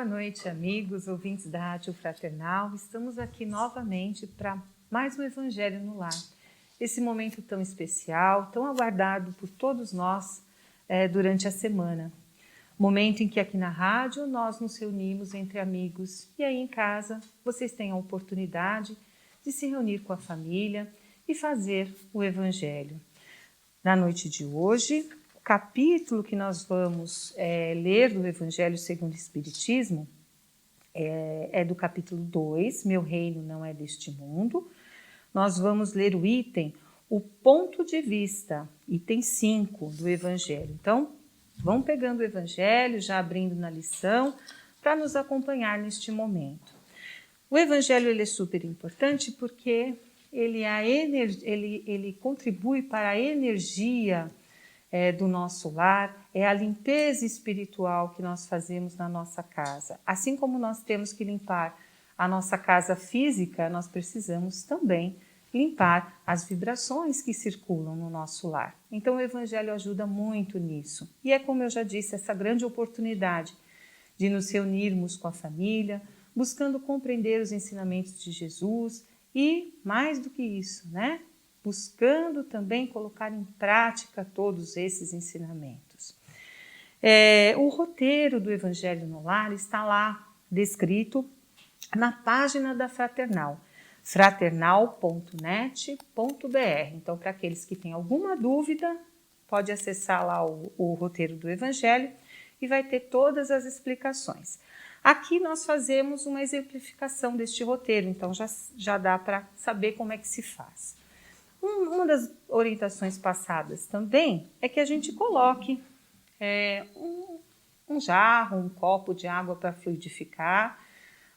Boa noite, amigos, ouvintes da Rádio Fraternal. Estamos aqui novamente para mais um Evangelho no Lar. Esse momento tão especial, tão aguardado por todos nós durante a semana. Momento em que aqui na rádio nós nos reunimos entre amigos e aí em casa vocês têm a oportunidade de se reunir com a família e fazer o Evangelho. Na noite de hoje, o capítulo que nós vamos ler do Evangelho segundo o Espiritismo é do capítulo 2, Meu Reino Não É Deste Mundo. Nós vamos ler o item, o ponto de vista, item 5 do Evangelho. Então, vão pegando o Evangelho, já abrindo na lição, para nos acompanhar neste momento. O Evangelho ele é super importante porque ele contribui para a energia do nosso lar, é a limpeza espiritual que nós fazemos na nossa casa. Assim como nós temos que limpar a nossa casa física, nós precisamos também limpar as vibrações que circulam no nosso lar. Então o Evangelho ajuda muito nisso. E é como eu já disse, essa grande oportunidade de nos reunirmos com a família, buscando compreender os ensinamentos de Jesus e, mais do que isso, buscando também colocar em prática todos esses ensinamentos. O roteiro do Evangelho no Lar está lá descrito na página da Fraternal, fraternal.net.br. Então, para aqueles que têm alguma dúvida, pode acessar lá o roteiro do Evangelho e vai ter todas as explicações. Aqui nós fazemos uma exemplificação deste roteiro, então já dá para saber como é que se faz. Uma das orientações passadas também é que a gente coloque um jarro, um copo de água para fluidificar,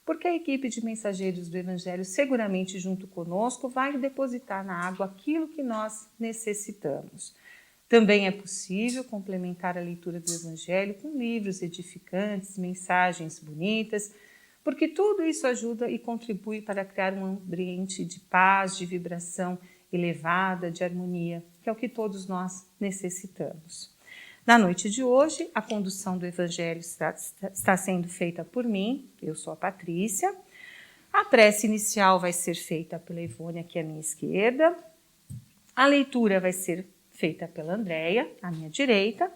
porque a equipe de mensageiros do Evangelho, seguramente junto conosco, vai depositar na água aquilo que nós necessitamos. Também é possível complementar a leitura do Evangelho com livros edificantes, mensagens bonitas, porque tudo isso ajuda e contribui para criar um ambiente de paz, de vibração elevada, de harmonia, que é o que todos nós necessitamos. Na noite de hoje, a condução do Evangelho está sendo feita por mim, eu sou a Patrícia. A prece inicial vai ser feita pela Ivone, aqui à minha esquerda. A leitura vai ser feita pela Andréia, à minha direita.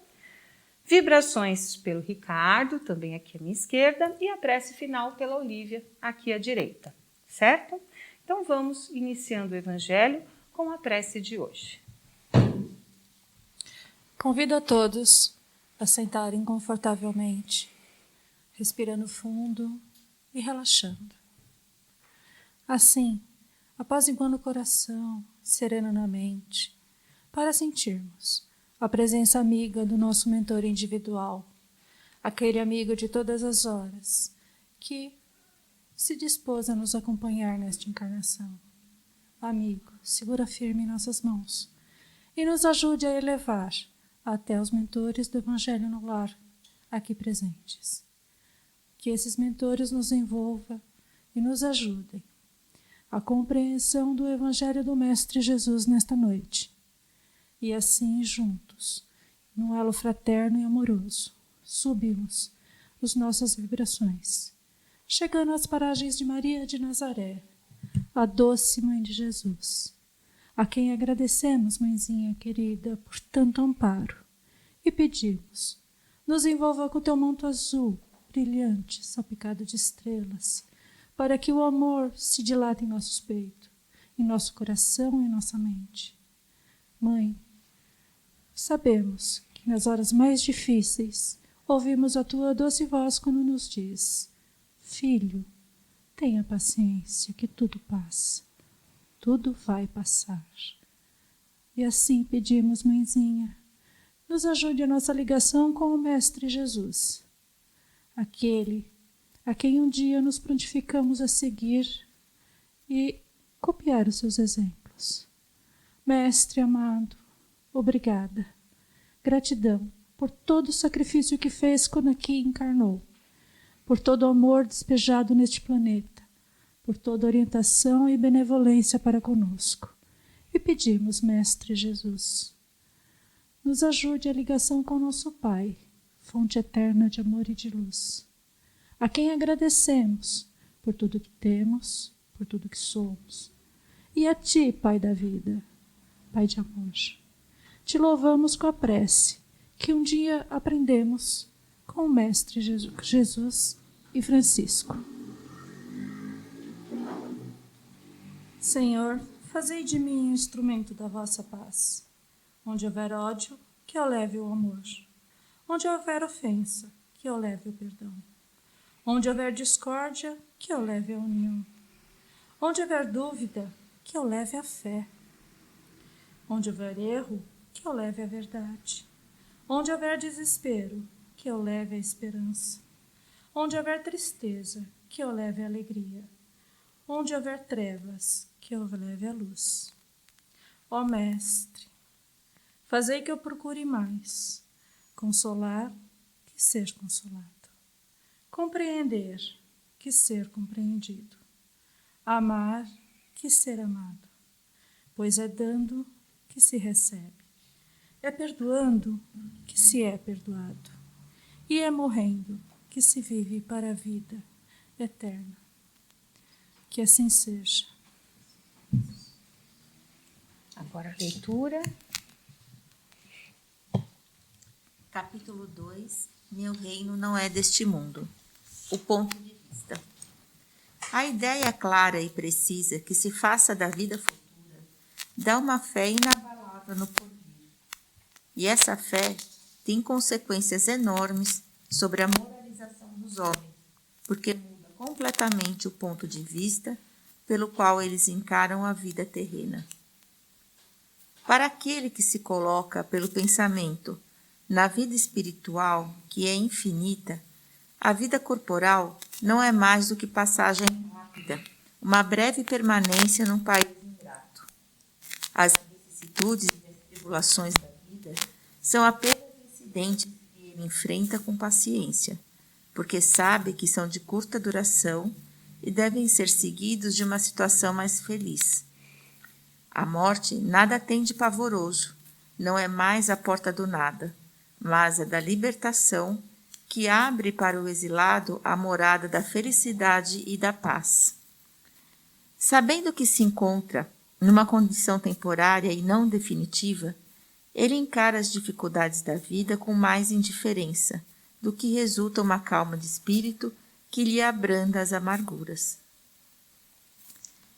Vibrações pelo Ricardo, também aqui à minha esquerda. E a prece final pela Olívia, aqui à direita, certo? Então vamos iniciando o Evangelho com a prece de hoje. Convido a todos a sentarem confortavelmente, respirando fundo e relaxando. Assim, apaziguando o coração, sereno na mente, para sentirmos a presença amiga do nosso mentor individual, aquele amigo de todas as horas, que se dispôs a nos acompanhar nesta encarnação. Amigo, segura firme em nossas mãos e nos ajude a elevar até os mentores do Evangelho no Lar, aqui presentes. Que esses mentores nos envolvam e nos ajudem à compreensão do Evangelho do Mestre Jesus nesta noite. E assim, juntos, num elo fraterno e amoroso, subimos as nossas vibrações, chegando às paragens de Maria de Nazaré, a doce Mãe de Jesus, a quem agradecemos, mãezinha querida, por tanto amparo, e pedimos, nos envolva com teu manto azul, brilhante, salpicado de estrelas, para que o amor se dilate em nossos peitos, em nosso coração e em nossa mente. Mãe, sabemos que nas horas mais difíceis ouvimos a tua doce voz quando nos diz: Filho, tenha paciência que tudo passa. Tudo vai passar. E assim pedimos, mãezinha, nos ajude a nossa ligação com o Mestre Jesus, aquele a quem um dia nos prontificamos a seguir e copiar os seus exemplos. Mestre amado, obrigada. Gratidão por todo o sacrifício que fez quando aqui encarnou, por todo o amor despejado neste planeta, por toda orientação e benevolência para conosco. E pedimos, Mestre Jesus, nos ajude a ligação com nosso Pai, fonte eterna de amor e de luz, a quem agradecemos por tudo que temos, por tudo que somos. E a Ti, Pai da vida, Pai de amor, Te louvamos com a prece que um dia aprendemos com o Mestre Jesus e Francisco. Senhor, fazei de mim um instrumento da vossa paz. Onde houver ódio, que eu leve o amor. Onde houver ofensa, que eu leve o perdão. Onde houver discórdia, que eu leve a união. Onde houver dúvida, que eu leve a fé. Onde houver erro, que eu leve a verdade. Onde houver desespero, que eu leve a esperança. Onde houver tristeza, que eu leve a alegria. Onde houver trevas, que eu leve a luz. Ó Mestre, fazei que eu procure mais consolar que ser consolado, compreender que ser compreendido, amar que ser amado, pois é dando que se recebe, é perdoando que se é perdoado, e é morrendo que se vive para a vida eterna. Que assim seja. Agora a leitura. Capítulo 2. Meu reino não é deste mundo. O ponto de vista. A ideia clara e precisa que se faça da vida futura dá uma fé inabalável no porvir. E essa fé tem consequências enormes sobre a moralização dos homens, porque muda completamente o ponto de vista pelo qual eles encaram a vida terrena. Para aquele que se coloca pelo pensamento na vida espiritual, que é infinita, a vida corporal não é mais do que passagem rápida, uma breve permanência num país ingrato. As vicissitudes e as tribulações da vida são apenas incidentes que ele enfrenta com paciência, porque sabe que são de curta duração e devem ser seguidos de uma situação mais feliz. A morte nada tem de pavoroso, não é mais a porta do nada, mas a da libertação que abre para o exilado a morada da felicidade e da paz. Sabendo que se encontra numa condição temporária e não definitiva, ele encara as dificuldades da vida com mais indiferença, do que resulta uma calma de espírito que lhe abranda as amarguras.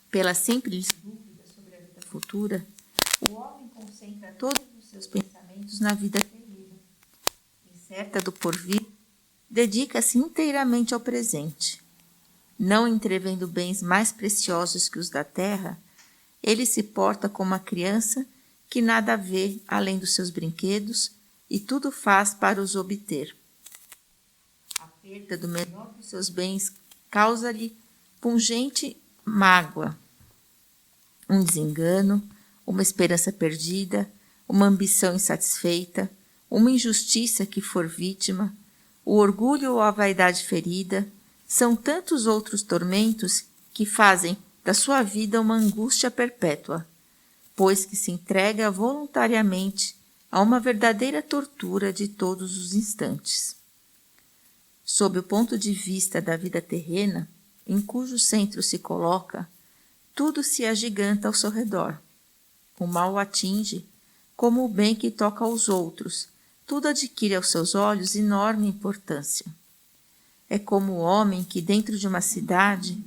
Pela simples dúvida sobre a vida futura, o homem concentra todos os seus pensamentos na vida terrena. Incerta do porvir, dedica-se inteiramente ao presente. Não entrevendo bens mais preciosos que os da terra, ele se porta como uma criança que nada vê além dos seus brinquedos e tudo faz para os obter. A perda do menor dos seus bens causa-lhe pungente mágoa, um desengano, uma esperança perdida, uma ambição insatisfeita, uma injustiça que for vítima, o orgulho ou a vaidade ferida, são tantos outros tormentos que fazem da sua vida uma angústia perpétua, pois que se entrega voluntariamente a uma verdadeira tortura de todos os instantes. Sob o ponto de vista da vida terrena, em cujo centro se coloca, tudo se agiganta ao seu redor. O mal o atinge, como o bem que toca aos outros, tudo adquire aos seus olhos enorme importância. É como o homem que, dentro de uma cidade,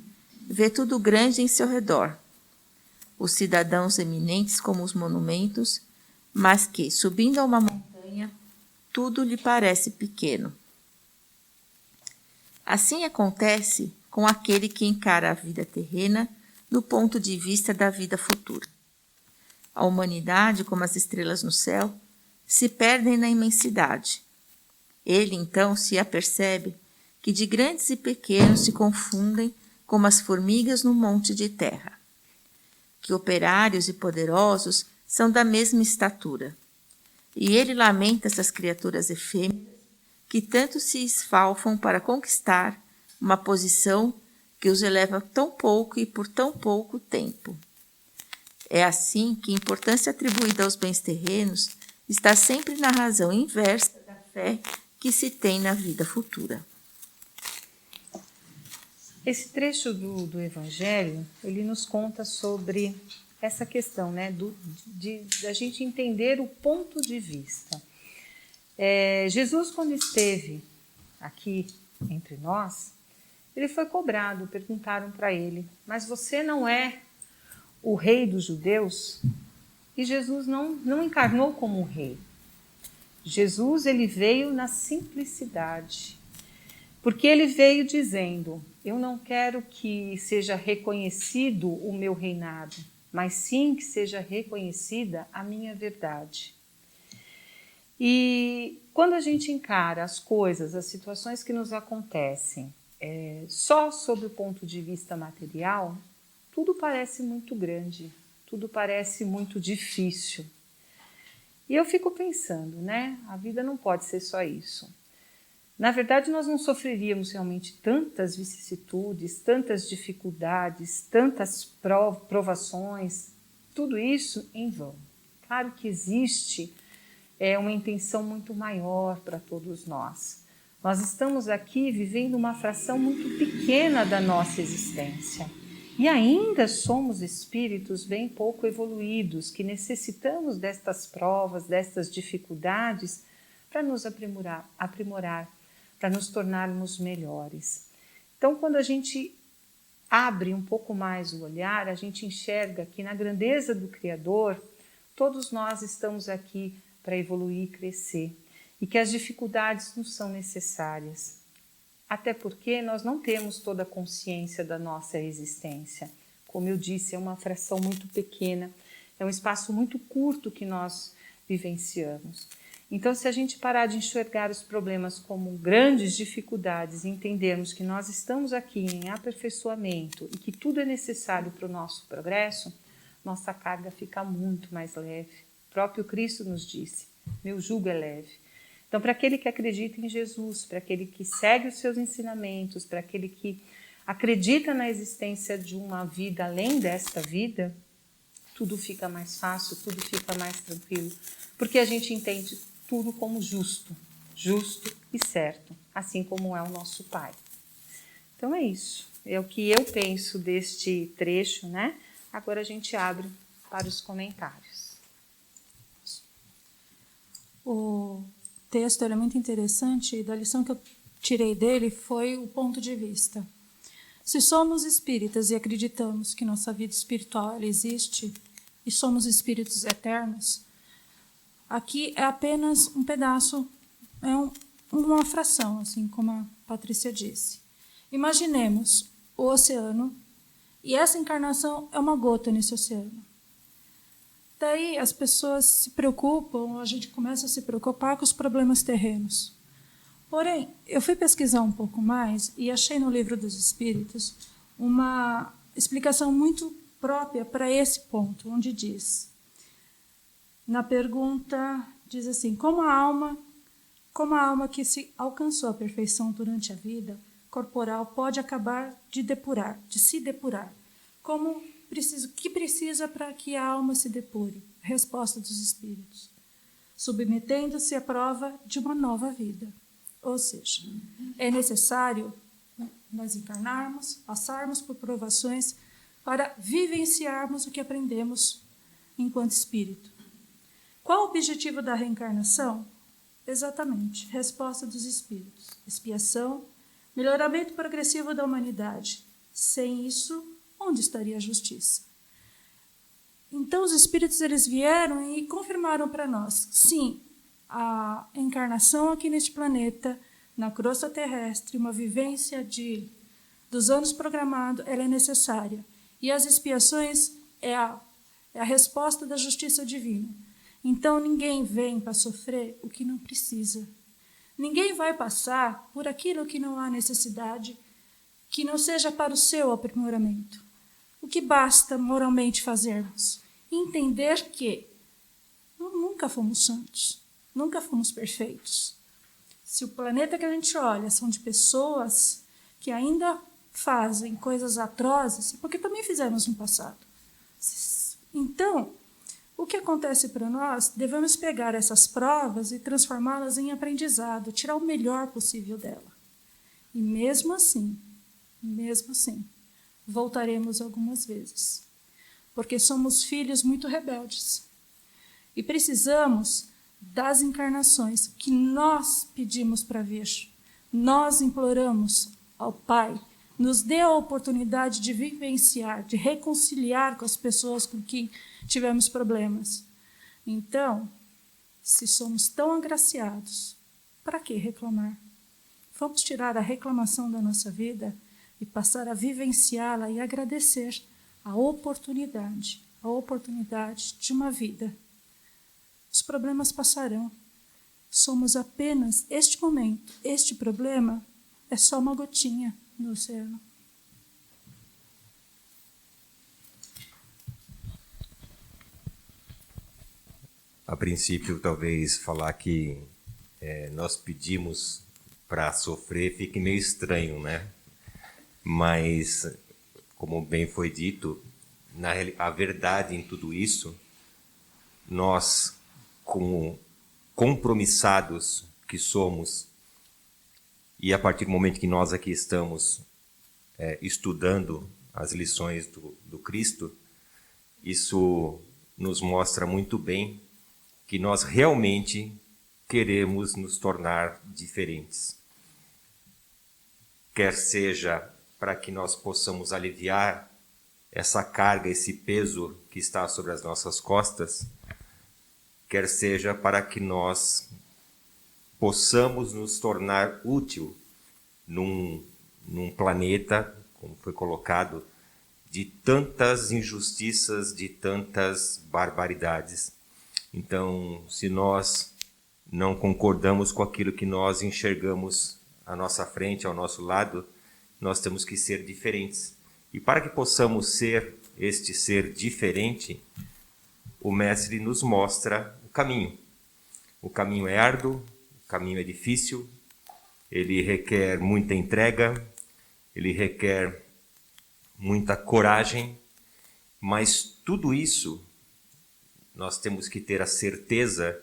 vê tudo grande em seu redor. Os cidadãos eminentes como os monumentos, mas que, subindo a uma montanha, tudo lhe parece pequeno. Assim acontece com aquele que encara a vida terrena do ponto de vista da vida futura. A humanidade, como as estrelas no céu, se perdem na imensidade. Ele, então, se apercebe que de grandes e pequenos se confundem como as formigas no monte de terra, que operários e poderosos são da mesma estatura. E ele lamenta essas criaturas efêmeras que tanto se esfalfam para conquistar uma posição que os eleva tão pouco e por tão pouco tempo. É assim que a importância atribuída aos bens terrenos está sempre na razão inversa da fé que se tem na vida futura. Esse trecho do Evangelho, ele nos conta sobre essa questão, né, da gente entender o ponto de vista. Jesus, quando esteve aqui entre nós, ele foi cobrado, perguntaram para ele, mas você não é o rei dos judeus? E Jesus não encarnou como um rei. Jesus, ele veio na simplicidade, porque ele veio dizendo, eu não quero que seja reconhecido o meu reinado, mas sim que seja reconhecida a minha verdade. E quando a gente encara as coisas, as situações que nos acontecem, só sob o ponto de vista material, tudo parece muito grande, tudo parece muito difícil. E eu fico pensando, né? A vida não pode ser só isso. Na verdade, nós não sofreríamos realmente tantas vicissitudes, tantas dificuldades, tantas provações, tudo isso em vão. Claro que existe uma intenção muito maior para todos nós. Nós estamos aqui vivendo uma fração muito pequena da nossa existência. E ainda somos espíritos bem pouco evoluídos, que necessitamos destas provas, destas dificuldades, para nos aprimorar, para nos tornarmos melhores. Então, quando a gente abre um pouco mais o olhar, a gente enxerga que na grandeza do Criador, todos nós estamos aqui para evoluir e crescer, e que as dificuldades não são necessárias. Até porque nós não temos toda a consciência da nossa existência. Como eu disse, é uma fração muito pequena, é um espaço muito curto que nós vivenciamos. Então, se a gente parar de enxergar os problemas como grandes dificuldades e entendermos que nós estamos aqui em aperfeiçoamento e que tudo é necessário para o nosso progresso, nossa carga fica muito mais leve. O próprio Cristo nos disse, meu jugo é leve. Então, para aquele que acredita em Jesus, para aquele que segue os seus ensinamentos, para aquele que acredita na existência de uma vida além desta vida, tudo fica mais fácil, tudo fica mais tranquilo, porque a gente entende tudo como justo e certo, assim como é o nosso Pai. Então é isso, é o que eu penso deste trecho, né? Agora a gente abre para os comentários. O texto é muito interessante e da lição que eu tirei dele foi o ponto de vista. Se somos espíritas e acreditamos que nossa vida espiritual ela existe e somos espíritos eternos, aqui é apenas um pedaço, uma fração, assim como a Patrícia disse. Imaginemos o oceano e essa encarnação é uma gota nesse oceano. Daí as pessoas se preocupam, a gente começa a se preocupar com os problemas terrenos. Porém, eu fui pesquisar um pouco mais e achei no Livro dos Espíritos uma explicação muito própria para esse ponto, onde diz, na pergunta, diz assim, como a alma que se alcançou a perfeição durante a vida corporal pode acabar de se depurar? O que precisa para que a alma se depure? Resposta dos Espíritos. Submetendo-se à prova de uma nova vida. Ou seja, é necessário nós encarnarmos, passarmos por provações para vivenciarmos o que aprendemos enquanto espírito. Qual o objetivo da reencarnação? Exatamente, resposta dos Espíritos. Expiação, melhoramento progressivo da humanidade. Sem isso, onde estaria a justiça? Então, os Espíritos eles vieram e confirmaram para nós, sim, a encarnação aqui neste planeta, na crosta terrestre, uma vivência dos anos programados, ela é necessária. E as expiações é a resposta da justiça divina. Então, ninguém vem para sofrer o que não precisa. Ninguém vai passar por aquilo que não há necessidade, que não seja para o seu aprimoramento. O que basta moralmente fazermos? Entender que nunca fomos santos, nunca fomos perfeitos. Se o planeta que a gente olha são de pessoas que ainda fazem coisas atrozes, é porque também fizemos no passado. Então, o que acontece para nós, devemos pegar essas provas e transformá-las em aprendizado, tirar o melhor possível dela. E mesmo assim, Mesmo assim, voltaremos algumas vezes, porque somos filhos muito rebeldes e precisamos das encarnações que nós pedimos para vir. Nós imploramos ao Pai, nos dê a oportunidade de vivenciar, de reconciliar com as pessoas com quem tivemos problemas. Então, se somos tão agraciados, para que reclamar? Vamos tirar a reclamação da nossa vida e passar a vivenciá-la e agradecer a oportunidade de uma vida. Os problemas passarão. Somos apenas este momento. Este problema é só uma gotinha no oceano. A princípio, talvez falar que nós pedimos para sofrer fique meio estranho, né? Mas, como bem foi dito, a verdade em tudo isso, nós, como compromissados que somos, e a partir do momento que nós aqui estamos estudando as lições do Cristo, isso nos mostra muito bem que nós realmente queremos nos tornar diferentes. Quer seja para que nós possamos aliviar essa carga, esse peso que está sobre as nossas costas, quer seja para que nós possamos nos tornar útil num planeta, como foi colocado, de tantas injustiças, de tantas barbaridades. Então, se nós não concordamos com aquilo que nós enxergamos à nossa frente, ao nosso lado, nós temos que ser diferentes. E para que possamos ser este ser diferente, o Mestre nos mostra o caminho. O caminho é árduo, o caminho é difícil, ele requer muita entrega, ele requer muita coragem, mas tudo isso nós temos que ter a certeza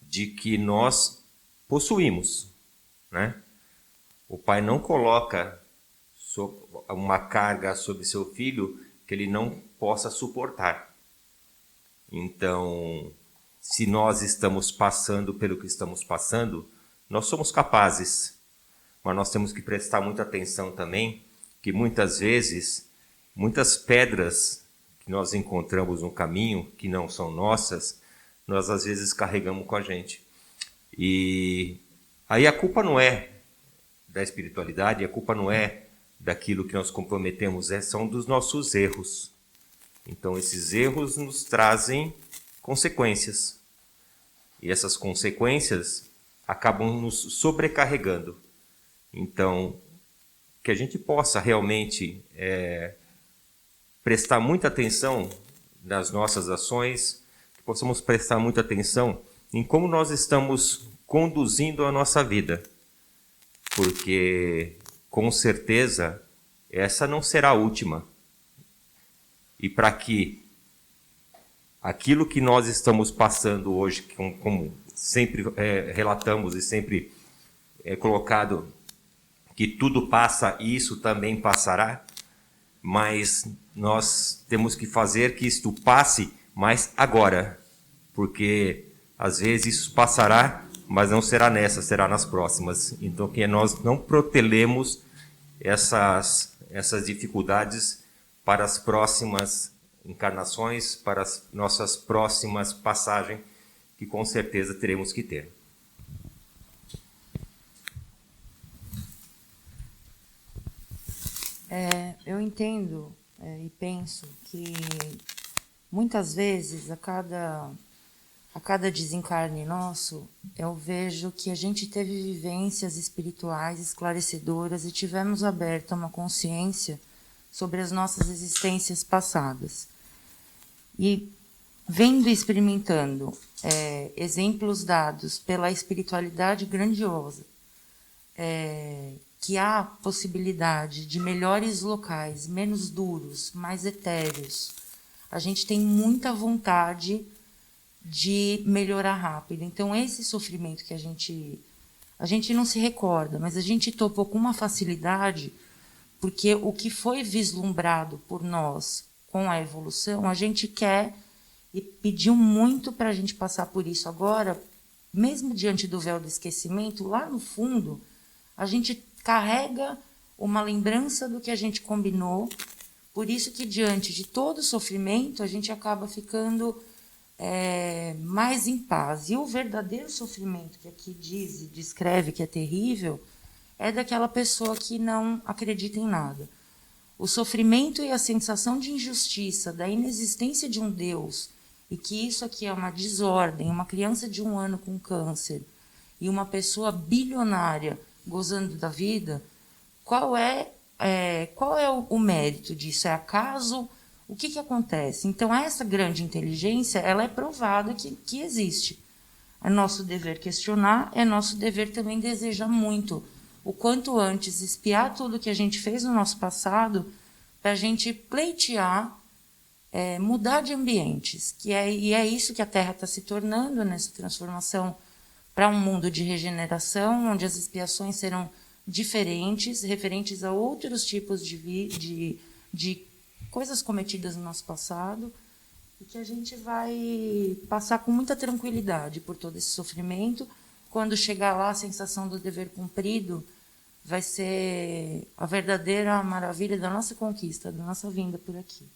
de que nós possuímos, né? O pai não coloca uma carga sobre seu filho que ele não possa suportar. Então, se nós estamos passando pelo que estamos passando, nós somos capazes, mas nós temos que prestar muita atenção também, que muitas vezes, muitas pedras que nós encontramos no caminho, que não são nossas, nós às vezes carregamos com a gente. E aí a culpa não é da espiritualidade, a culpa não é daquilo que nós comprometemos, são dos nossos erros. Então esses erros nos trazem consequências. E essas consequências acabam nos sobrecarregando. Então, que a gente possa realmente prestar muita atenção nas nossas ações, que possamos prestar muita atenção em como nós estamos conduzindo a nossa vida. Porque, com certeza, essa não será a última. E para que aquilo que nós estamos passando hoje, como sempre relatamos e sempre é colocado, que tudo passa e isso também passará, mas nós temos que fazer que isto passe, mas agora, porque às vezes isso passará, mas não será nessa, será nas próximas. Então, que nós não protelemos essas dificuldades para as próximas encarnações, para as nossas próximas passagens, que com certeza teremos que ter. Eu entendo e penso que muitas vezes, a cada desencarne nosso, eu vejo que a gente teve vivências espirituais esclarecedoras e tivemos aberto uma consciência sobre as nossas existências passadas. E vendo e experimentando exemplos dados pela espiritualidade grandiosa, que há possibilidade de melhores locais, menos duros, mais etéreos, a gente tem muita vontade de melhorar rápido. Então, esse sofrimento que a gente não se recorda, mas a gente topou com uma facilidade, Porque o que foi vislumbrado por nós com a evolução, a gente quer e pediu muito para a gente passar por isso agora, mesmo diante do véu do esquecimento, lá no fundo, a gente carrega uma lembrança do que a gente combinou, por isso que diante de todo o sofrimento, a gente acaba ficando mais em paz. E o verdadeiro sofrimento, que aqui diz e descreve que é terrível, é daquela pessoa que não acredita em nada. O sofrimento e a sensação de injustiça, da inexistência de um Deus, e que isso aqui é uma desordem, uma criança de 1 ano com câncer e uma pessoa bilionária gozando da vida, qual é o mérito disso? É acaso? O que acontece? Então, essa grande inteligência, ela é provada que existe. É nosso dever questionar, é nosso dever também desejar muito, o quanto antes, espiar tudo que a gente fez no nosso passado, para a gente pleitear, mudar de ambientes. E é isso que a Terra está se tornando nessa transformação para um mundo de regeneração, onde as expiações serão diferentes, referentes a outros tipos de coisas cometidas no nosso passado, e que a gente vai passar com muita tranquilidade por todo esse sofrimento. Quando chegar lá, a sensação do dever cumprido vai ser a verdadeira maravilha da nossa conquista, da nossa vinda por aqui.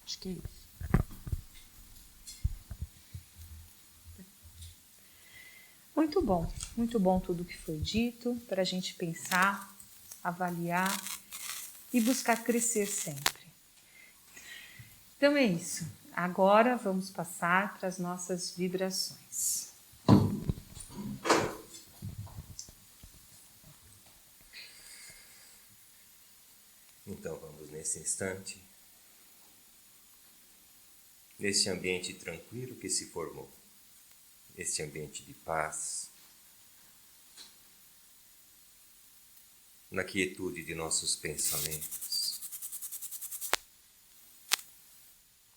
Acho que é isso. Muito bom tudo que foi dito, para a gente pensar, avaliar e buscar crescer sempre. Então é isso. Agora vamos passar para as nossas vibrações. Então vamos nesse instante, nesse ambiente tranquilo que se formou, nesse ambiente de paz, na quietude de nossos pensamentos,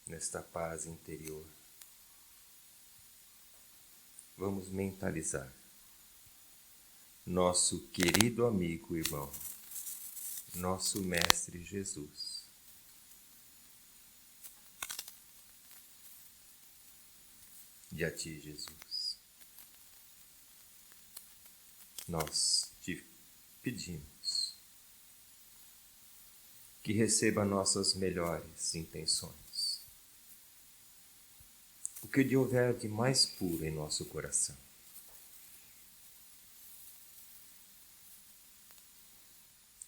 nesta paz interior. Vamos mentalizar nosso querido amigo e irmão, nosso Mestre Jesus. E a Ti, Jesus, nós te pedimos que receba nossas melhores intenções, o que lhe houver de mais puro em nosso coração.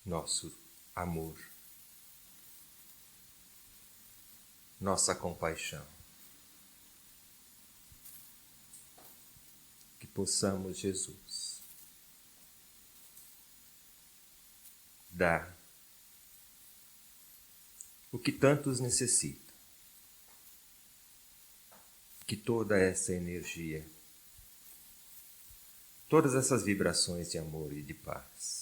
Nosso amor, nossa compaixão, que possamos, Jesus, dar o que tantos necessitam, que toda essa energia, todas essas vibrações de amor e de paz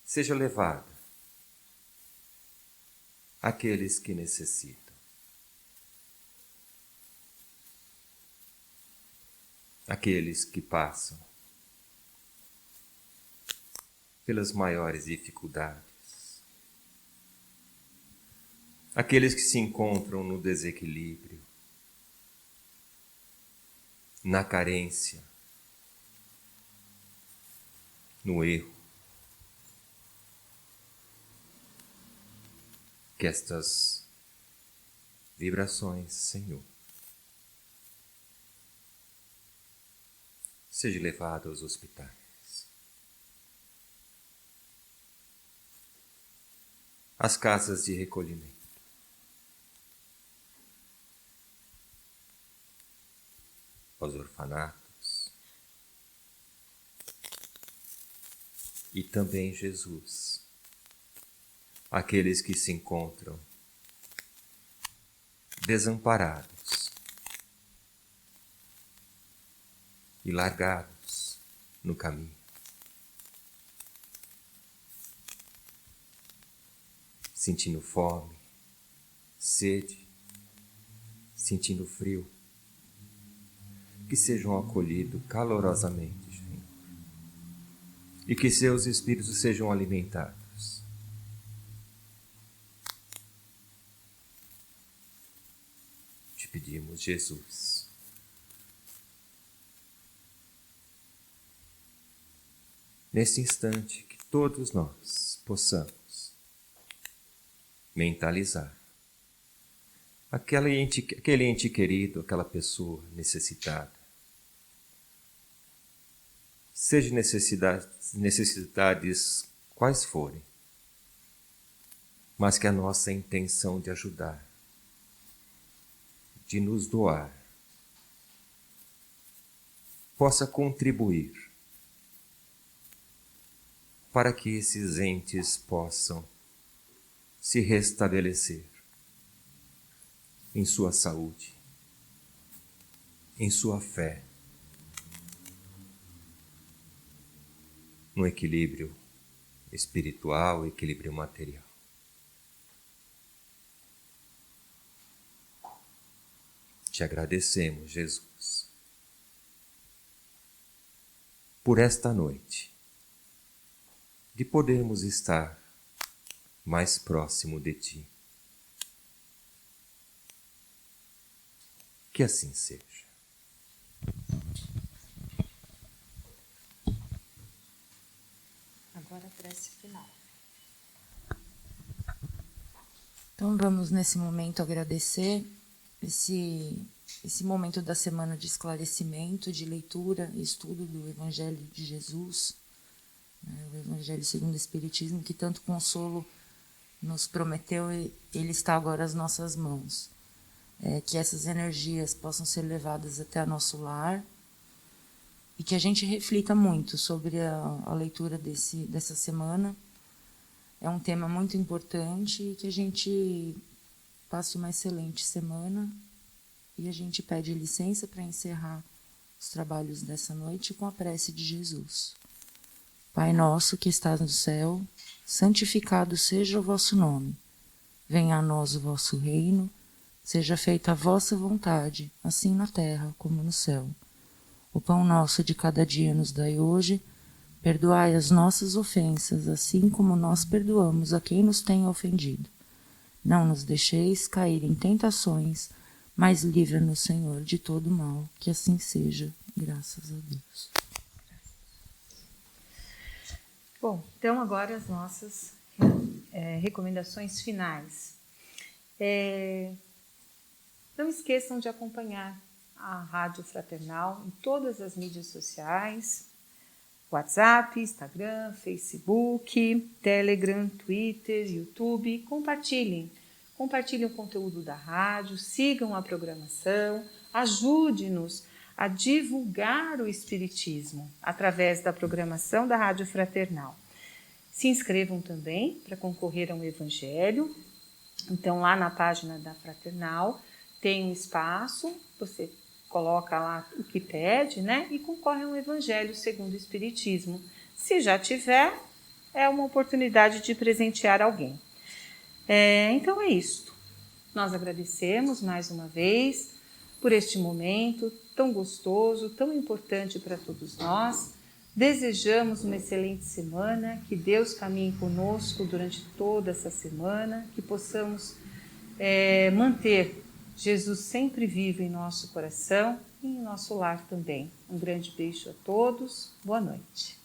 seja levada àqueles que necessitam, àqueles que passam pelas maiores dificuldades, aqueles que se encontram no desequilíbrio, na carência, no erro. Que estas vibrações, Senhor, sejam levadas aos hospitais, às casas de recolhimento, aos orfanatos e também, Jesus, aqueles que se encontram desamparados e largados no caminho, sentindo fome, sede, sentindo frio, que sejam acolhidos calorosamente, Senhor, e que seus espíritos sejam alimentados. Te pedimos, Jesus, nesse instante, que todos nós possamos mentalizar aquele ente querido, aquela pessoa necessitada. Seja necessidades quais forem, mas que a nossa intenção de ajudar, de nos doar, possa contribuir para que esses entes possam se restabelecer em sua saúde, em sua fé, no equilíbrio espiritual, equilíbrio material. Te agradecemos, Jesus, por esta noite, de podermos estar mais próximo de Ti. Que assim seja. Agora a prece final. Então vamos nesse momento agradecer esse momento da semana de esclarecimento, de leitura e estudo do Evangelho de Jesus, né, o Evangelho segundo o Espiritismo, que tanto consolo nos prometeu, e ele está agora às nossas mãos. Que essas energias possam ser levadas até o nosso lar e que a gente reflita muito sobre a leitura dessa semana. É um tema muito importante e que a gente passe uma excelente semana, e a gente pede licença para encerrar os trabalhos dessa noite com a prece de Jesus. Pai nosso que estás no céu, santificado seja o vosso nome. Venha a nós o vosso reino, seja feita a vossa vontade, assim na terra como no céu. O pão nosso de cada dia nos dai hoje, perdoai as nossas ofensas, assim como nós perdoamos a quem nos tem ofendido. Não nos deixeis cair em tentações, mas livra-nos, Senhor, de todo mal, que assim seja, graças a Deus. Bom, então agora as nossas recomendações finais. Não esqueçam de acompanhar a Rádio Fraternal em todas as mídias sociais, WhatsApp, Instagram, Facebook, Telegram, Twitter, YouTube. Compartilhem o conteúdo da rádio, sigam a programação, ajude-nos a divulgar o Espiritismo através da programação da Rádio Fraternal. Se inscrevam também para concorrer a um Evangelho. Então, lá na página da Fraternal tem um espaço, você coloca lá o que pede, né? E concorre a um Evangelho segundo o Espiritismo. Se já tiver, é uma oportunidade de presentear alguém. Então é isto. Nós agradecemos mais uma vez por este momento tão gostoso, tão importante para todos nós. Desejamos uma excelente semana, que Deus caminhe conosco durante toda essa semana, que possamos manter Jesus sempre vivo em nosso coração e em nosso lar também. Um grande beijo a todos, boa noite.